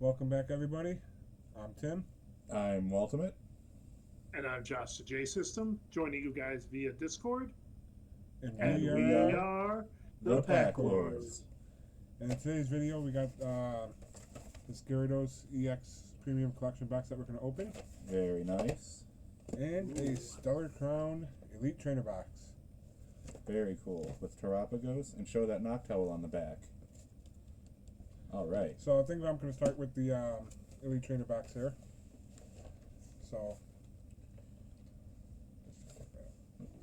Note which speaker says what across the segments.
Speaker 1: Welcome back, everybody. I'm Tim.
Speaker 2: I'm Waltimate.
Speaker 3: And I'm Josh the J System, joining you guys via Discord.
Speaker 1: And
Speaker 3: we are the Pack Lords.
Speaker 1: And in today's video, we got this Gyarados EX Premium Collection box that we're going to open.
Speaker 2: Very nice.
Speaker 1: And a Stellar Crown Elite Trainer box.
Speaker 2: Very cool. With Terapagos and show that Noctowl on the back. Alright.
Speaker 1: So I think I'm going to start with the Elite Trainer box here. So,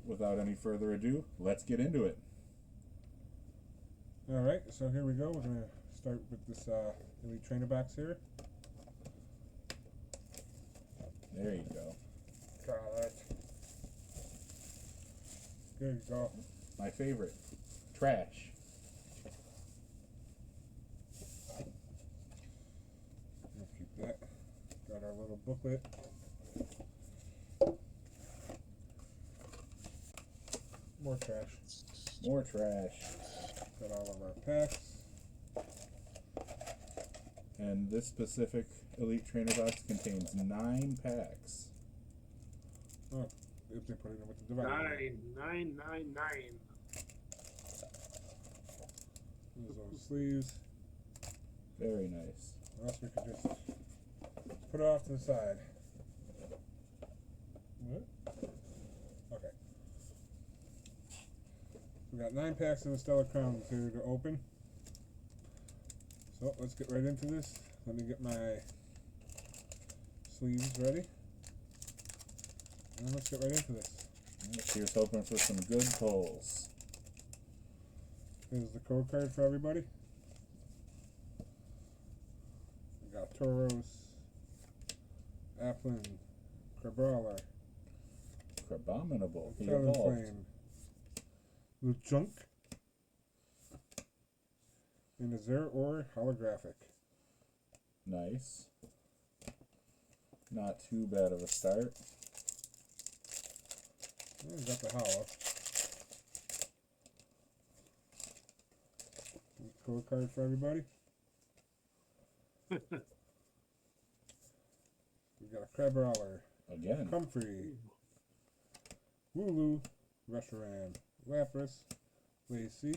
Speaker 2: without any further ado, let's get into it.
Speaker 1: Alright, so here we go. We're going to start with this Elite Trainer box here.
Speaker 2: There you go.
Speaker 1: Got it. There you go.
Speaker 2: My favorite. Trash.
Speaker 1: We'll keep that. Got our little booklet. More trash.
Speaker 2: More trash.
Speaker 1: Got all of our packs.
Speaker 2: And this specific Elite Trainer box contains 9 packs.
Speaker 1: Oh, if they put it in with the divider.
Speaker 3: 9.
Speaker 1: There's those sleeves.
Speaker 2: Very nice.
Speaker 1: Or else we could just put it off to the side. What? Okay. We got 9 packs of the Stellar Crowns here to open. So let's get right into this. Let me get my sleeves ready. And let's get right into this.
Speaker 2: Here's hoping for some good pulls.
Speaker 1: Here's the code card for everybody. We got Tauros, Applin, Crabrawler,
Speaker 2: Crabominable. He evolved.
Speaker 1: Talonflame, Lechonk, and a Zeraora holographic.
Speaker 2: Nice. Not too bad of a start.
Speaker 1: And we got the hollow. Code card for everybody. We got a Crabrawler,
Speaker 2: Again.
Speaker 1: Comfrey, Wooloo, Reshiram, Lapras, Lacey,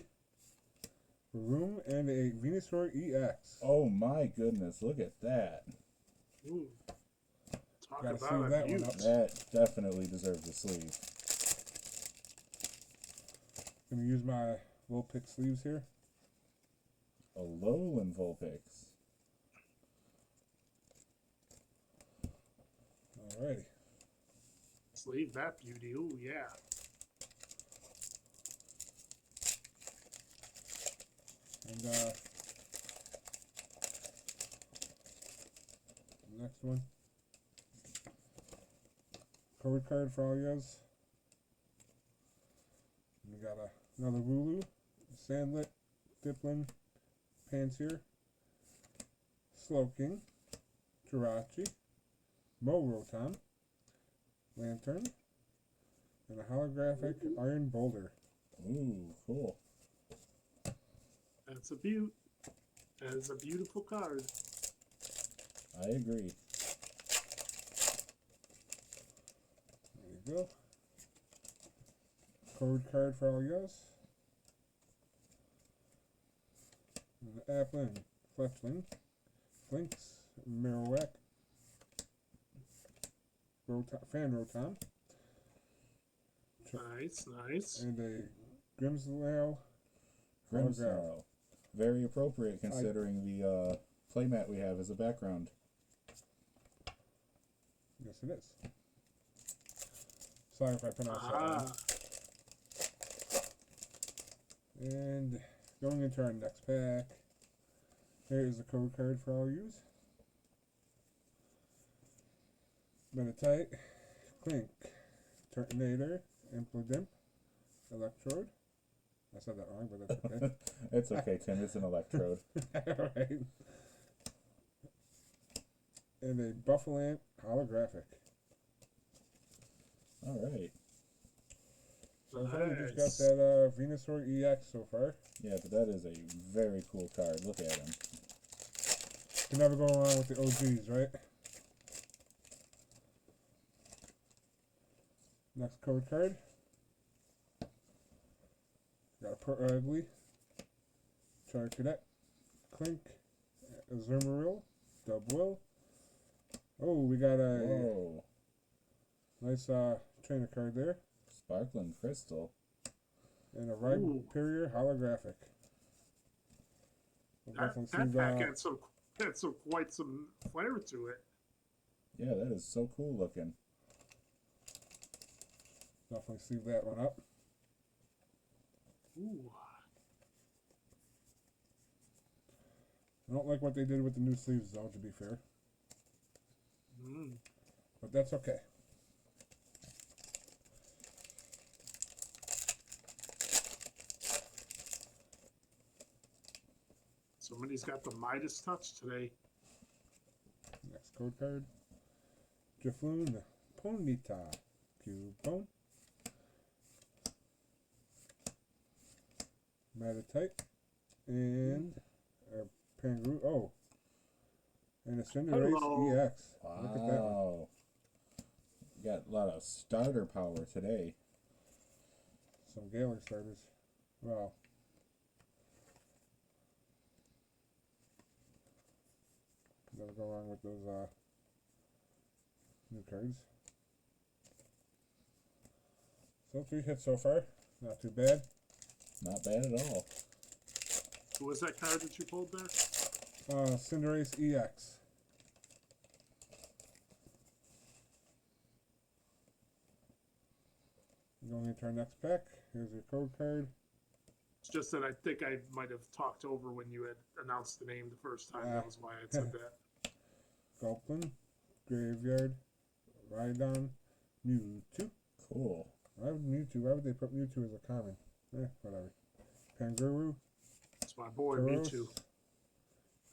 Speaker 1: Room, and a Venusaur EX.
Speaker 2: Oh my goodness, look at that.
Speaker 3: Ooh. Talk
Speaker 1: Gotta
Speaker 3: about
Speaker 1: save that one
Speaker 3: abuse.
Speaker 1: up.
Speaker 2: That definitely deserves a sleeve.
Speaker 1: Gonna use my Vulpix sleeves here.
Speaker 2: A Lowland Vulpix.
Speaker 1: Alrighty.
Speaker 3: Sleeve that beauty. Ooh, yeah.
Speaker 1: And next one. Code card for all you guys. We got another Wooloo, Sandlet, Diplin, Pansear, Slowking, Jirachi, Rotom, Lantern, and a holographic Iron Boulder.
Speaker 2: Ooh, cool.
Speaker 3: That's a beaut. That is a beautiful card.
Speaker 2: I agree.
Speaker 1: There you go. Code card for all you guys. Applin, Fletchling, Flinks, Marowak, Rotom,
Speaker 3: Nice.
Speaker 1: and a Grimmsnarl.
Speaker 2: Grimmsnarl. Very appropriate considering the playmat we have as a background.
Speaker 1: Yes, it is. Sorry if I pronounced that wrong. And going into our next pack, here is the code card for all use. Meditite, Clink, Turtonator, Implodimp, Electrode. I said that wrong, but that's okay.
Speaker 2: It's okay, Tim. It's an Electrode.
Speaker 1: Alright. And a Buffalant holographic.
Speaker 2: Alright.
Speaker 1: So far we just got that Venusaur EX so far.
Speaker 2: Yeah, but that is a very cool card. Look at him.
Speaker 1: Can never go wrong with the OGs, right? Next code card. Got a Pro Ugly, Charcadet, Clink, Azumarill, Dubwill. Oh, we got a
Speaker 2: Whoa.
Speaker 1: nice trainer card there.
Speaker 2: Sparkling Crystal.
Speaker 1: And a
Speaker 3: Ooh.
Speaker 1: Rhyperior holographic. We'll
Speaker 3: That
Speaker 1: definitely see
Speaker 3: pack had quite some flair to it.
Speaker 2: Yeah, that is so cool looking.
Speaker 1: definitely see that one up.
Speaker 3: Ooh.
Speaker 1: I don't like what they did with the new sleeves though, to be fair.
Speaker 3: Mm.
Speaker 1: But that's okay.
Speaker 3: Somebody's got the Midas touch today.
Speaker 1: Next code card. Jifloon, Ponyta, Cubone, Meditite, and a Pangaroo. Oh, and a Cinderace
Speaker 3: Hello.
Speaker 1: EX. Look at that one.
Speaker 2: Wow. Got a lot of starter power today.
Speaker 1: Some Gaelic starters. Wow. Never go wrong with those new cards. So 3 hits so far. Not too bad.
Speaker 2: Not bad at all.
Speaker 3: Who was that card that you pulled there?
Speaker 1: Cinderace EX. Going into our next pack. Here's your code card.
Speaker 3: It's just that I think I might have talked over when you had announced the name the first time. That was why I said that.
Speaker 1: Gulpin, Graveyard, Rhydon, Mewtwo.
Speaker 2: Cool.
Speaker 1: Why would Mewtwo? Why would they put Mewtwo as a common? Whatever. Pangaroo,
Speaker 3: It's my boy,
Speaker 1: Tauros,
Speaker 3: Mewtwo.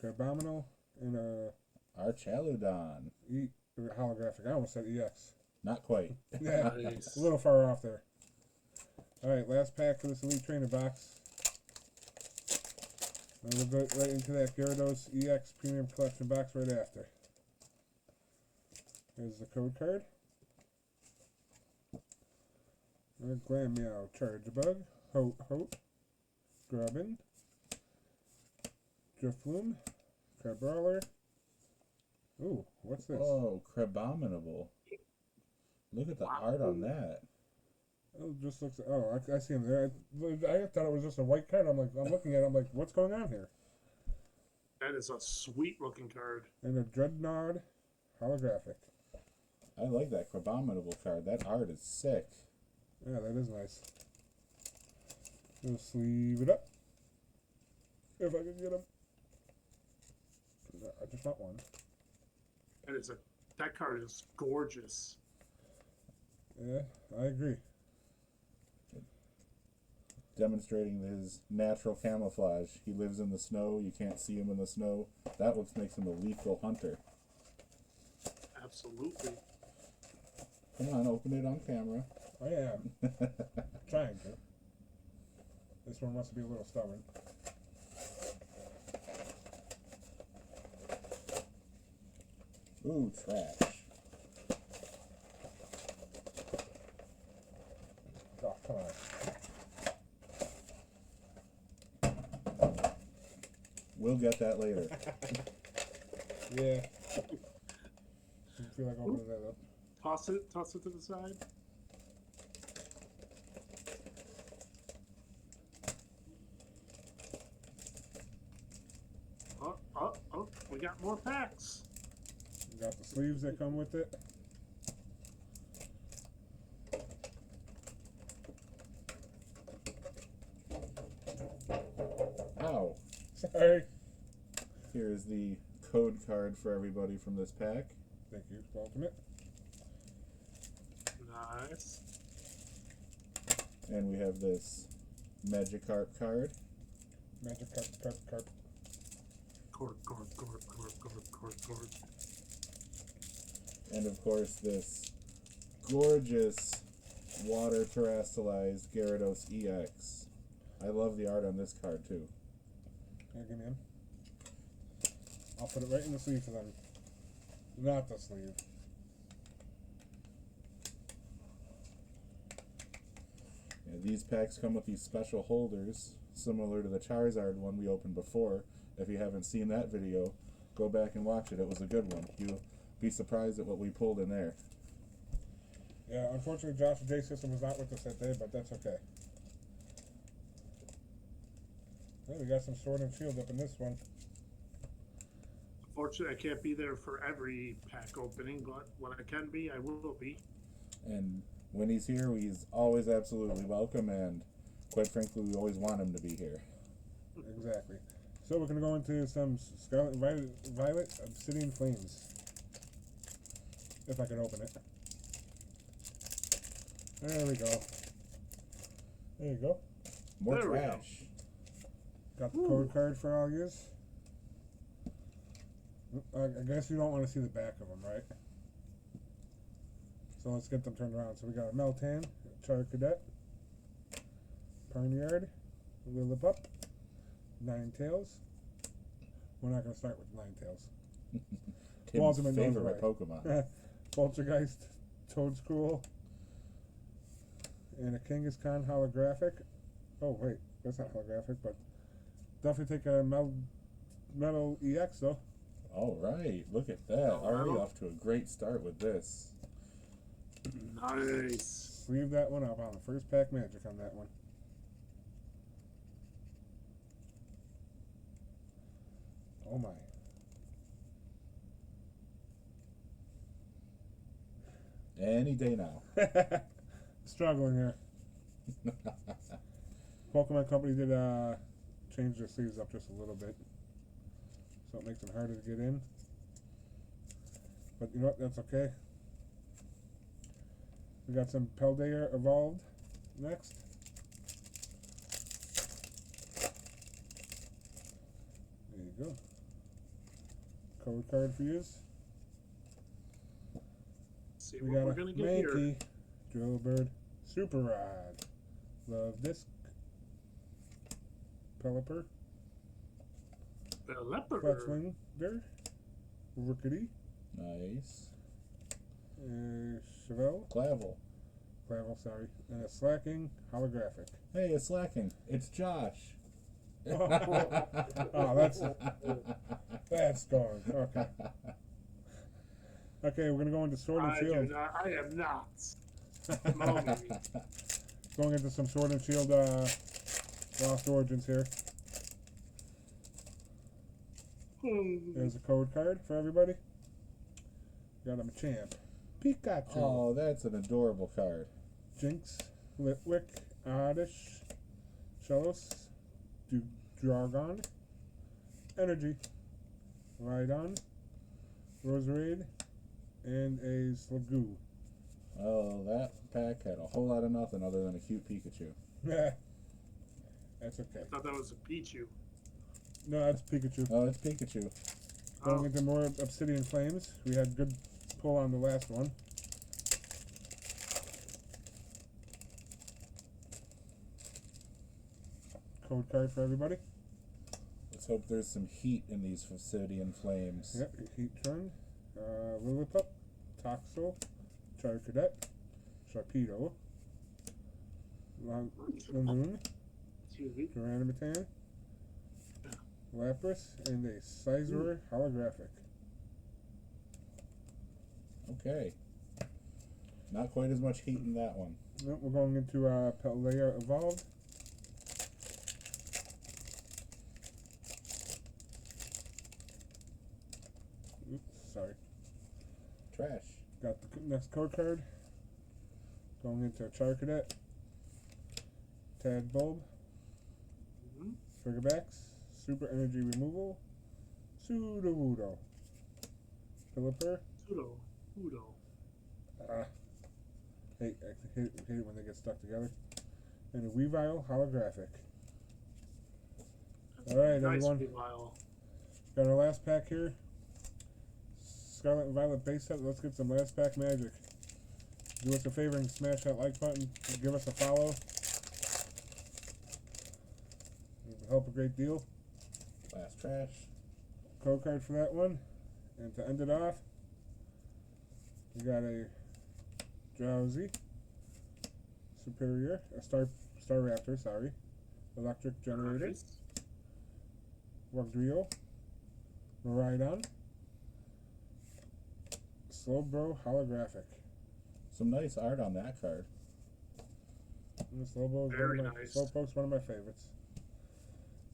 Speaker 1: Carbonel, and a
Speaker 2: Archaludon.
Speaker 1: holographic. I almost said EX.
Speaker 2: Not quite.
Speaker 1: Yeah,
Speaker 3: Nice.
Speaker 1: a little far off there. Alright, last pack for this Elite Trainer box. And we'll go right into that Gyarados EX Premium Collection box right after. Here's the code card. Glammeow, Chargebug, Hope, Grubbin, Drifloon, Crabrawler. Ooh, what's this?
Speaker 2: Oh, Crabominable. Look at the art on that.
Speaker 1: Oh, it just looks. Oh, I see him there. I thought it was just a white card. I'm looking at it. I'm like, what's going on here?
Speaker 3: That is a sweet looking card.
Speaker 1: And a Dreadnought holographic.
Speaker 2: I like that Crabominable card. That art is sick.
Speaker 1: Yeah, that is nice. We'll sleeve it up. If I can get him. I just want one.
Speaker 3: That card is gorgeous.
Speaker 1: Yeah, I agree.
Speaker 2: Demonstrating his natural camouflage. He lives in the snow. You can't see him in the snow. That makes him a lethal hunter.
Speaker 3: Absolutely.
Speaker 2: Come on, open it on camera.
Speaker 1: I am. Trying to. This one must be a little stubborn.
Speaker 2: Ooh, trash.
Speaker 1: Oh, come on.
Speaker 2: We'll get that later.
Speaker 1: Yeah. I feel like opening that up.
Speaker 3: Toss it to the side. Oh, we got more packs.
Speaker 1: You got the sleeves that come with it.
Speaker 2: Ow.
Speaker 1: Sorry.
Speaker 2: Here's the code card for everybody from this pack.
Speaker 1: Thank you, Ultimate.
Speaker 3: Nice.
Speaker 2: And we have this Magikarp card.
Speaker 1: Magic card.
Speaker 3: Cord.
Speaker 2: And of course this gorgeous water terrestrialized Gyarados EX. I love the art on this card too.
Speaker 1: Can you give me him? I'll put it right in the sleeve for them. Not the sleeve.
Speaker 2: Yeah, these packs come with these special holders, similar to the Charizard one we opened before. If you haven't seen that video, go back and watch it. It was a good one. You'll be surprised at what we pulled in there.
Speaker 1: Yeah, unfortunately Josh J System was not with us that day, but that's okay. Yeah, we got some Sword and Shield up in this one.
Speaker 3: Unfortunately, I can't be there for every pack opening, but when I can be, I will be.
Speaker 2: And when he's here, he's always absolutely welcome, and quite frankly, we always want him to be here.
Speaker 1: Exactly. So we're going to go into some Scarlet and Violet Obsidian Flames. If I can open it. There we go. There you go.
Speaker 2: More
Speaker 3: There we go.
Speaker 2: trash.
Speaker 1: Got the code card for all yous. I guess you don't want to see the back of them, right? So let's get them turned around. So we got a Meltan, Char Cadet, Pawniard, Lillipup, Ninetales. We're not going to start with Ninetales.
Speaker 2: Tim's
Speaker 1: Ultimate knows
Speaker 2: favorite
Speaker 1: right.
Speaker 2: Pokemon.
Speaker 1: Poltergeist, Toadstool, and a Kangaskhan holographic. Oh wait, that's not holographic, but definitely take a Metal EX though.
Speaker 2: All right, look at that.
Speaker 3: Oh,
Speaker 2: Already
Speaker 3: wow.
Speaker 2: off to a great start with this.
Speaker 3: Nice.
Speaker 1: Sleeve that one up on the first pack magic on that one. Oh my.
Speaker 2: Any day now.
Speaker 1: Struggling here. Pokemon Company did change their sleeves up just a little bit, so it makes them harder to get in. But you know what? That's okay. We got some Paldea Evolved next. There you go. Code card for yous.
Speaker 3: See
Speaker 1: We
Speaker 3: what
Speaker 1: got
Speaker 3: we're
Speaker 1: a
Speaker 3: gonna get here.
Speaker 1: Mankey, Drillbird, Super Rod, Love Disc, Pelipper,
Speaker 3: The leopard.
Speaker 1: Fletchlinger, Rookity,
Speaker 2: Nice.
Speaker 1: Chevelle,
Speaker 2: Clavel.
Speaker 1: sorry, and a Slacking holographic.
Speaker 2: Hey, it's slacking. It's Josh.
Speaker 1: Oh, that's gone. Okay. Okay, we're gonna go into Sword and
Speaker 3: I
Speaker 1: Shield.
Speaker 3: do not. I am not. Moaning.
Speaker 1: Going into some Sword and Shield Lost Origins here. There's a code card for everybody. Got a Machamp, Pikachu,
Speaker 2: Oh, that's an adorable card.
Speaker 1: Jinx, Litwick, Oddish, Shellos, Dragon, Energy, Rhydon, Roserade, and a Slagoo.
Speaker 2: Oh, that pack had a whole lot of nothing other than a cute Pikachu.
Speaker 1: That's okay.
Speaker 3: I thought that was a Pichu.
Speaker 1: No, that's Pikachu.
Speaker 2: Oh, it's Pikachu.
Speaker 1: Going
Speaker 3: Oh,
Speaker 1: into more Obsidian Flames. We had good pull on the last one. Code card for everybody.
Speaker 2: Let's hope there's some heat in these Obsidian Flames.
Speaker 1: Yep, Heat Turn, Lillipup, Toxel, Char Cadet, Sharpedo, Laloon,
Speaker 3: excuse me.
Speaker 1: Tyrannomatan, Lapras, and a Sizor holographic.
Speaker 2: Okay. Not quite as much heat in that one.
Speaker 1: Nope, we're going into Paldea Evolved. Oops, sorry.
Speaker 2: Trash.
Speaker 1: Got the next code card. Going into Char Cadet, Tad Bulb,
Speaker 3: Mhm.
Speaker 1: Frigabax, Super Energy Removal, Sudowoodo, Pelipper,
Speaker 3: Pseudo. Udo.
Speaker 1: I hate it when they get stuck together, and a Weavile holographic.
Speaker 3: That's
Speaker 1: All right,
Speaker 3: a nice
Speaker 1: everyone.
Speaker 3: Weavile.
Speaker 1: Got our last pack here. Scarlet and Violet base set. Let's get some last pack magic. Do us a favor and smash that like button. Give us a follow. It would help a great deal.
Speaker 2: Last trash.
Speaker 1: code card for that one. And to end it off, we got a Drowsy, Superior, a Star Raptor, sorry, Electric Generator,
Speaker 3: Nice.
Speaker 1: Wugdrio, Miraidon, Slowbro Holographic.
Speaker 2: Some nice art on that card.
Speaker 1: And the Slowbro is
Speaker 3: Very
Speaker 1: one of my
Speaker 3: nice.
Speaker 1: Slowpoke's one of my favorites.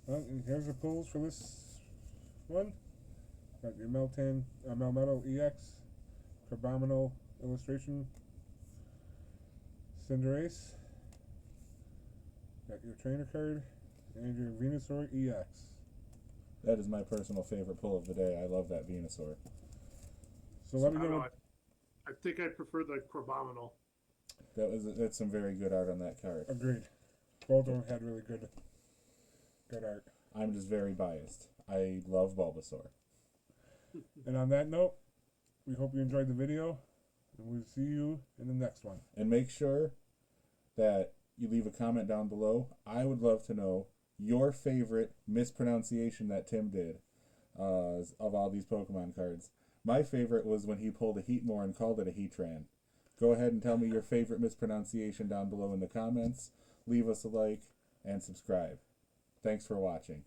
Speaker 1: And here's the pulls for this one. Got your Melmetal EX, Crabominal Illustration, Cinderace. Got your trainer card and your Venusaur EX.
Speaker 2: That is my personal favorite pull of the day. I love that Venusaur.
Speaker 1: So let me
Speaker 3: I don't
Speaker 1: know.
Speaker 3: know, I think I prefer the Crabominal.
Speaker 2: That's some very good art on that card.
Speaker 1: Agreed. Both of them had really good art.
Speaker 2: I'm just very biased. I love Bulbasaur.
Speaker 1: And on that note, we hope you enjoyed the video, and we'll see you in the next one.
Speaker 2: And make sure that you leave a comment down below. I would love to know your favorite mispronunciation that Tim did of all these Pokemon cards. My favorite was when he pulled a Heatmore and called it a Heatran. Go ahead and tell me your favorite mispronunciation down below in the comments. Leave us a like and subscribe. Thanks for watching.